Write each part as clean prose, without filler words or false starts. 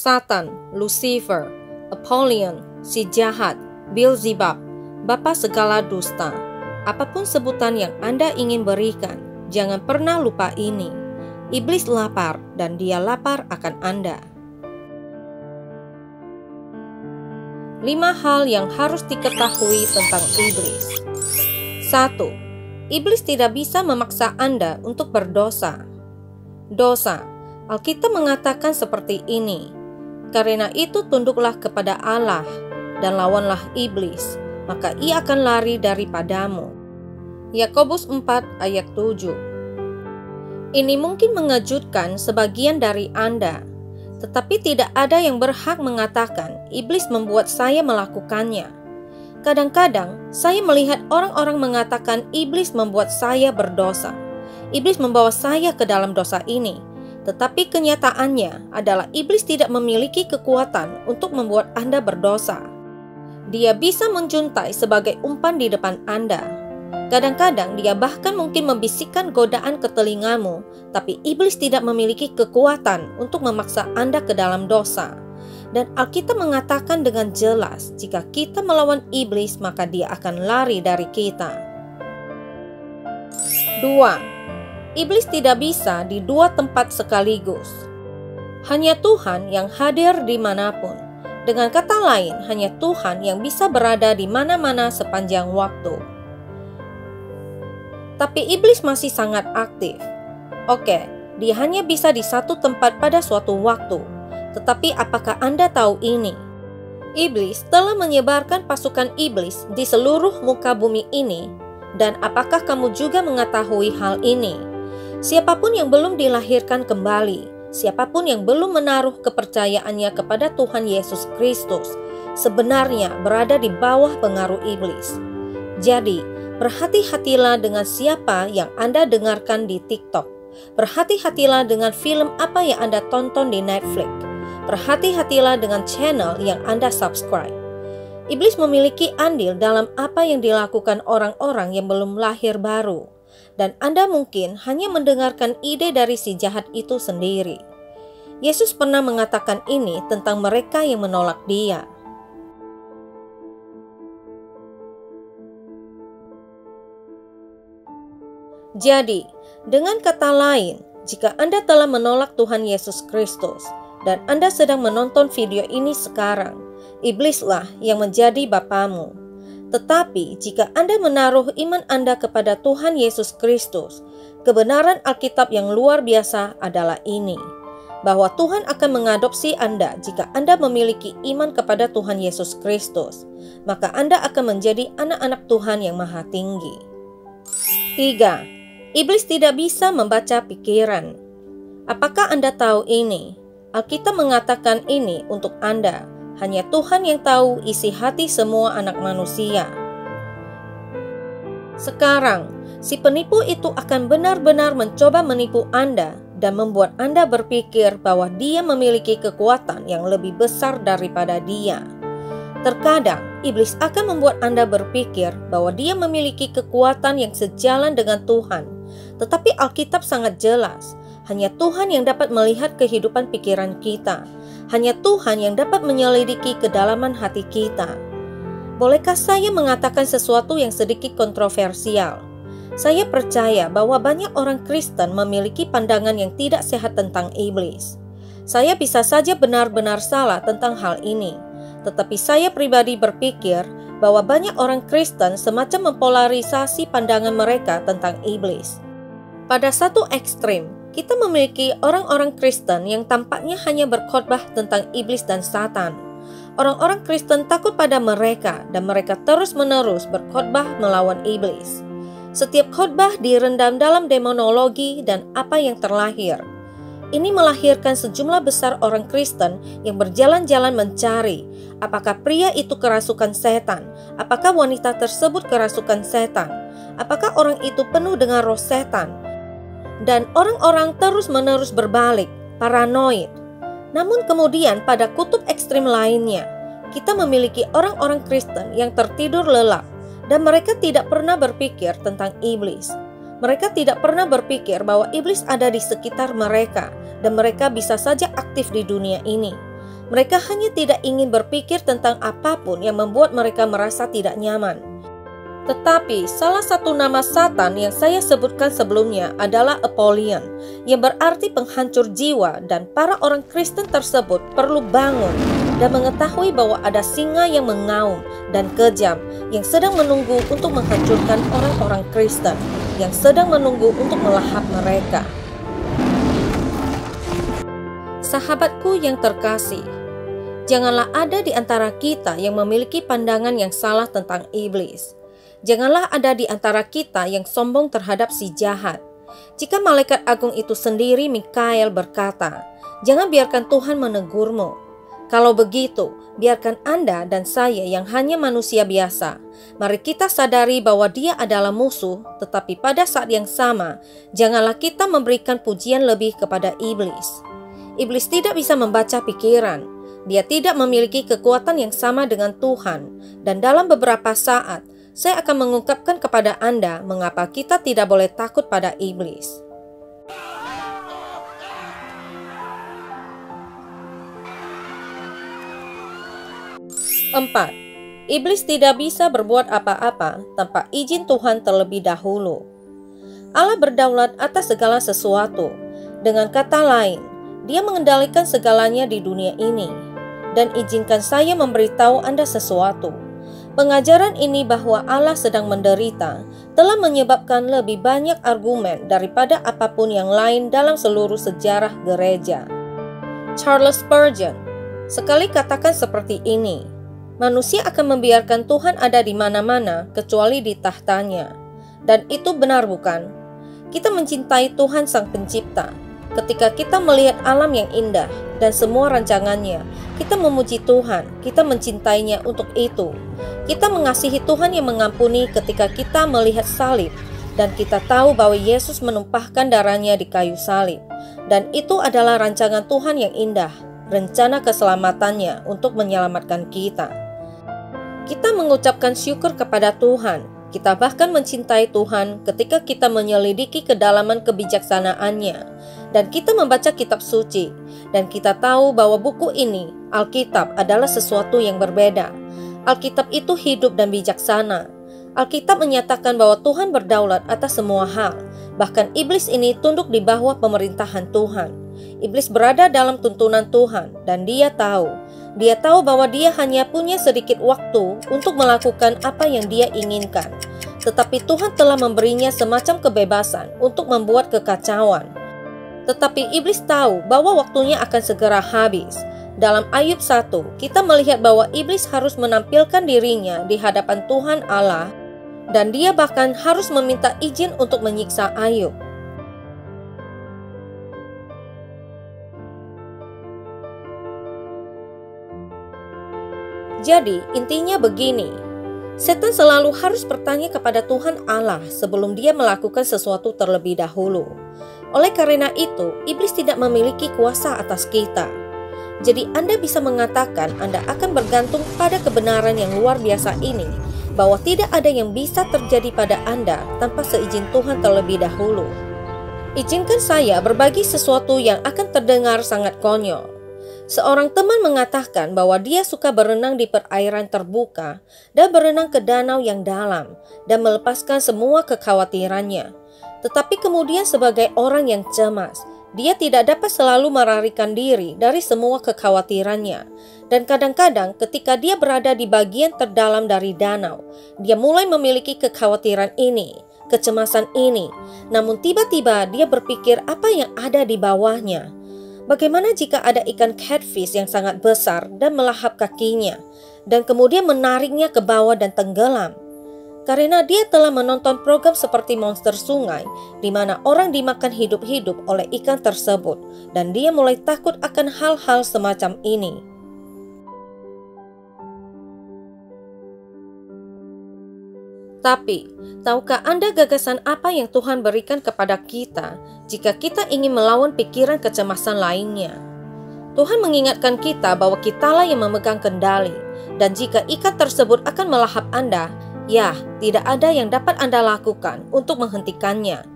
Satan, Lucifer, Apollyon, si jahat, Beelzebub, bapa segala dusta. Apapun sebutan yang Anda ingin berikan, jangan pernah lupa ini. Iblis lapar dan dia lapar akan Anda. 5 hal yang harus diketahui tentang iblis. 1. Iblis tidak bisa memaksa Anda untuk berdosa. Dosa, Alkitab mengatakan seperti ini, karena itu tunduklah kepada Allah dan lawanlah iblis, maka ia akan lari daripadamu. Yakobus 4 ayat 7. Ini mungkin mengejutkan sebagian dari Anda, tetapi tidak ada yang berhak mengatakan iblis membuat saya melakukannya. Kadang-kadang saya melihat orang-orang mengatakan iblis membuat saya berdosa. Iblis membawa saya ke dalam dosa ini. Tetapi kenyataannya adalah iblis tidak memiliki kekuatan untuk membuat Anda berdosa. Dia bisa menjuntai sebagai umpan di depan Anda. Kadang-kadang dia bahkan mungkin membisikkan godaan ke telingamu, tapi iblis tidak memiliki kekuatan untuk memaksa Anda ke dalam dosa. Dan Alkitab mengatakan dengan jelas, jika kita melawan iblis, maka dia akan lari dari kita. 2. Iblis tidak bisa di 2 tempat sekaligus. Hanya Tuhan yang hadir dimanapun. Dengan kata lain, hanya Tuhan yang bisa berada di mana-mana sepanjang waktu. Tapi iblis masih sangat aktif. Oke, dia hanya bisa di satu tempat pada suatu waktu. Tetapi apakah Anda tahu ini? Iblis telah menyebarkan pasukan iblis di seluruh muka bumi ini. Dan apakah kamu juga mengetahui hal ini? Siapapun yang belum dilahirkan kembali, siapapun yang belum menaruh kepercayaannya kepada Tuhan Yesus Kristus, sebenarnya berada di bawah pengaruh iblis. Jadi, berhati-hatilah dengan siapa yang Anda dengarkan di TikTok. Berhati-hatilah dengan film apa yang Anda tonton di Netflix. Berhati-hatilah dengan channel yang Anda subscribe. Iblis memiliki andil dalam apa yang dilakukan orang-orang yang belum lahir baru. Dan Anda mungkin hanya mendengarkan ide dari si jahat itu sendiri. Yesus pernah mengatakan ini tentang mereka yang menolak Dia. Jadi, dengan kata lain, jika Anda telah menolak Tuhan Yesus Kristus dan Anda sedang menonton video ini sekarang, iblislah yang menjadi bapamu. Tetapi jika Anda menaruh iman Anda kepada Tuhan Yesus Kristus, kebenaran Alkitab yang luar biasa adalah ini, bahwa Tuhan akan mengadopsi Anda jika Anda memiliki iman kepada Tuhan Yesus Kristus, maka Anda akan menjadi anak-anak Tuhan yang Maha Tinggi. 3. Iblis tidak bisa membaca pikiran. Apakah Anda tahu ini? Alkitab mengatakan ini untuk Anda. Hanya Tuhan yang tahu isi hati semua anak manusia. Sekarang, si penipu itu akan benar-benar mencoba menipu Anda dan membuat Anda berpikir bahwa dia memiliki kekuatan yang lebih besar daripada dia. Terkadang, iblis akan membuat Anda berpikir bahwa dia memiliki kekuatan yang sejalan dengan Tuhan. Tetapi Alkitab sangat jelas, hanya Tuhan yang dapat melihat kehidupan pikiran kita. Hanya Tuhan yang dapat menyelidiki kedalaman hati kita. Bolehkah saya mengatakan sesuatu yang sedikit kontroversial? Saya percaya bahwa banyak orang Kristen memiliki pandangan yang tidak sehat tentang iblis. Saya bisa saja benar-benar salah tentang hal ini. Tetapi saya pribadi berpikir bahwa banyak orang Kristen semacam mempolarisasi pandangan mereka tentang iblis. Pada satu ekstrim, kita memiliki orang-orang Kristen yang tampaknya hanya berkhotbah tentang iblis dan Satan. Orang-orang Kristen takut pada mereka dan mereka terus-menerus berkhotbah melawan iblis. Setiap khotbah direndam dalam demonologi dan apa yang terlahir. Ini melahirkan sejumlah besar orang Kristen yang berjalan-jalan mencari apakah pria itu kerasukan setan, apakah wanita tersebut kerasukan setan, apakah orang itu penuh dengan roh setan. Dan orang-orang terus-menerus berbalik, paranoid. Namun kemudian pada kutub ekstrim lainnya, kita memiliki orang-orang Kristen yang tertidur lelap dan mereka tidak pernah berpikir tentang iblis. Mereka tidak pernah berpikir bahwa iblis ada di sekitar mereka dan mereka bisa saja aktif di dunia ini. Mereka hanya tidak ingin berpikir tentang apapun yang membuat mereka merasa tidak nyaman. Tetapi salah satu nama Satan yang saya sebutkan sebelumnya adalah Apollyon, yang berarti penghancur jiwa, dan para orang Kristen tersebut perlu bangun dan mengetahui bahwa ada singa yang mengaum dan kejam yang sedang menunggu untuk menghancurkan orang-orang Kristen, yang sedang menunggu untuk melahap mereka. Sahabatku yang terkasih, janganlah ada di antara kita yang memiliki pandangan yang salah tentang iblis. Janganlah ada di antara kita yang sombong terhadap si jahat. Jika malaikat agung itu sendiri, Mikael, berkata, "Jangan biarkan Tuhan menegurmu." Kalau begitu, biarkan Anda dan saya yang hanya manusia biasa. Mari kita sadari bahwa dia adalah musuh, tetapi pada saat yang sama, janganlah kita memberikan pujian lebih kepada iblis. Iblis tidak bisa membaca pikiran. Dia tidak memiliki kekuatan yang sama dengan Tuhan. Dan dalam beberapa saat, saya akan mengungkapkan kepada Anda mengapa kita tidak boleh takut pada iblis. Empat, iblis tidak bisa berbuat apa-apa tanpa izin Tuhan terlebih dahulu. Allah berdaulat atas segala sesuatu. Dengan kata lain, Dia mengendalikan segalanya di dunia ini. Dan izinkan saya memberitahu Anda sesuatu. Pengajaran ini bahwa Allah sedang menderita telah menyebabkan lebih banyak argumen daripada apapun yang lain dalam seluruh sejarah gereja. Charles Spurgeon sekali katakan seperti ini, "Manusia akan membiarkan Tuhan ada di mana-mana kecuali di tahtanya." Dan itu benar, bukan? Kita mencintai Tuhan Sang Pencipta. Ketika kita melihat alam yang indah dan semua rancangannya, kita memuji Tuhan, kita mencintainya untuk itu. Kita mengasihi Tuhan yang mengampuni ketika kita melihat salib, dan kita tahu bahwa Yesus menumpahkan darahnya di kayu salib. Dan itu adalah rancangan Tuhan yang indah, rencana keselamatannya untuk menyelamatkan kita. Kita mengucapkan syukur kepada Tuhan. Kita bahkan mencintai Tuhan ketika kita menyelidiki kedalaman kebijaksanaannya. Dan kita membaca kitab suci, dan kita tahu bahwa buku ini, Alkitab, adalah sesuatu yang berbeda. Alkitab itu hidup dan bijaksana. Alkitab menyatakan bahwa Tuhan berdaulat atas semua hal. Bahkan iblis ini tunduk di bawah pemerintahan Tuhan. Iblis berada dalam tuntunan Tuhan, dan dia tahu bahwa dia hanya punya sedikit waktu untuk melakukan apa yang dia inginkan. Tetapi Tuhan telah memberinya semacam kebebasan untuk membuat kekacauan. Tetapi iblis tahu bahwa waktunya akan segera habis. Dalam Ayub 1, kita melihat bahwa iblis harus menampilkan dirinya di hadapan Tuhan Allah, dan dia bahkan harus meminta izin untuk menyiksa Ayub. Jadi, intinya begini, setan selalu harus bertanya kepada Tuhan Allah sebelum dia melakukan sesuatu terlebih dahulu. Oleh karena itu, iblis tidak memiliki kuasa atas kita. Jadi Anda bisa mengatakan Anda akan bergantung pada kebenaran yang luar biasa ini, bahwa tidak ada yang bisa terjadi pada Anda tanpa seizin Tuhan terlebih dahulu. Izinkan saya berbagi sesuatu yang akan terdengar sangat konyol. Seorang teman mengatakan bahwa dia suka berenang di perairan terbuka dan berenang ke danau yang dalam dan melepaskan semua kekhawatirannya. Tetapi kemudian sebagai orang yang cemas, dia tidak dapat selalu melarikan diri dari semua kekhawatirannya. Dan kadang-kadang ketika dia berada di bagian terdalam dari danau, dia mulai memiliki kekhawatiran ini, kecemasan ini. Namun tiba-tiba dia berpikir apa yang ada di bawahnya. Bagaimana jika ada ikan catfish yang sangat besar dan melahap kakinya, dan kemudian menariknya ke bawah dan tenggelam? Karena dia telah menonton program seperti Monster Sungai, di mana orang dimakan hidup-hidup oleh ikan tersebut, dan dia mulai takut akan hal-hal semacam ini. Tapi, tahukah Anda gagasan apa yang Tuhan berikan kepada kita jika kita ingin melawan pikiran kecemasan lainnya? Tuhan mengingatkan kita bahwa kitalah yang memegang kendali, dan jika ikan tersebut akan melahap Anda, ya, tidak ada yang dapat Anda lakukan untuk menghentikannya.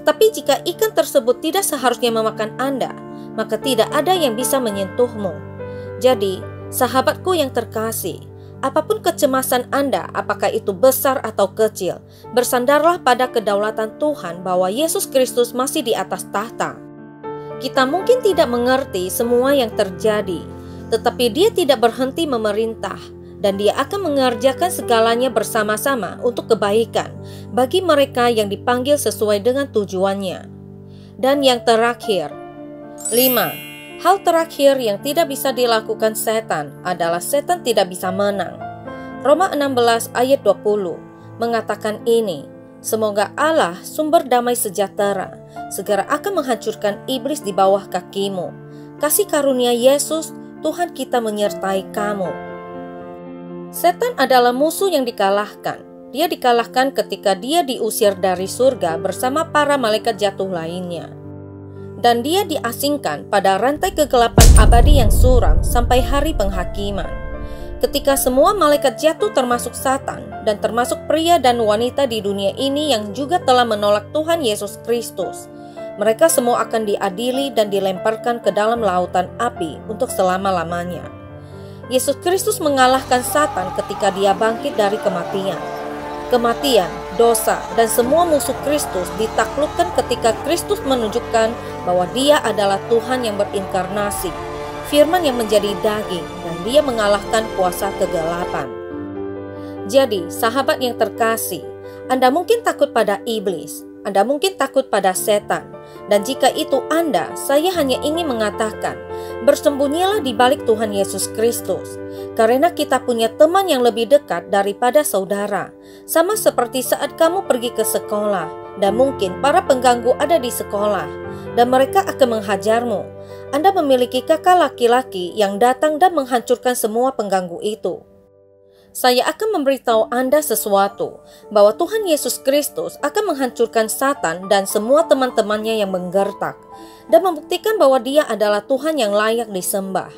Tetapi jika ikan tersebut tidak seharusnya memakan Anda, maka tidak ada yang bisa menyentuhmu. Jadi, sahabatku yang terkasih, apapun kecemasan Anda, apakah itu besar atau kecil, bersandarlah pada kedaulatan Tuhan bahwa Yesus Kristus masih di atas tahta. Kita mungkin tidak mengerti semua yang terjadi, tetapi Dia tidak berhenti memerintah, dan Dia akan mengerjakan segalanya bersama-sama untuk kebaikan bagi mereka yang dipanggil sesuai dengan tujuannya. Dan yang terakhir, 5. Hal terakhir yang tidak bisa dilakukan setan adalah setan tidak bisa menang. Roma 16 ayat 20 mengatakan ini, semoga Allah sumber damai sejahtera segera akan menghancurkan iblis di bawah kakimu. Kasih karunia Yesus, Tuhan kita menyertai kamu. Setan adalah musuh yang dikalahkan. Dia dikalahkan ketika dia diusir dari surga bersama para malaikat jatuh lainnya. Dan dia diasingkan pada rantai kegelapan abadi yang suram sampai hari penghakiman. Ketika semua malaikat jatuh termasuk Satan dan termasuk pria dan wanita di dunia ini yang juga telah menolak Tuhan Yesus Kristus, mereka semua akan diadili dan dilemparkan ke dalam lautan api untuk selama-lamanya. Yesus Kristus mengalahkan Satan ketika Dia bangkit dari kematian. Kematian, dosa, dan semua musuh Kristus ditaklukkan ketika Kristus menunjukkan bahwa Dia adalah Tuhan yang berinkarnasi, Firman yang menjadi daging, dan Dia mengalahkan kuasa kegelapan. Jadi, sahabat yang terkasih, Anda mungkin takut pada iblis, Anda mungkin takut pada setan, dan jika itu Anda, saya hanya ingin mengatakan, bersembunyilah di balik Tuhan Yesus Kristus, karena kita punya teman yang lebih dekat daripada saudara, sama seperti saat kamu pergi ke sekolah, dan mungkin para pengganggu ada di sekolah, dan mereka akan menghajarmu. Anda memiliki kakak laki-laki yang datang dan menghancurkan semua pengganggu itu. Saya akan memberitahu Anda sesuatu, bahwa Tuhan Yesus Kristus akan menghancurkan Satan dan semua teman-temannya yang menggertak, dan membuktikan bahwa Dia adalah Tuhan yang layak disembah.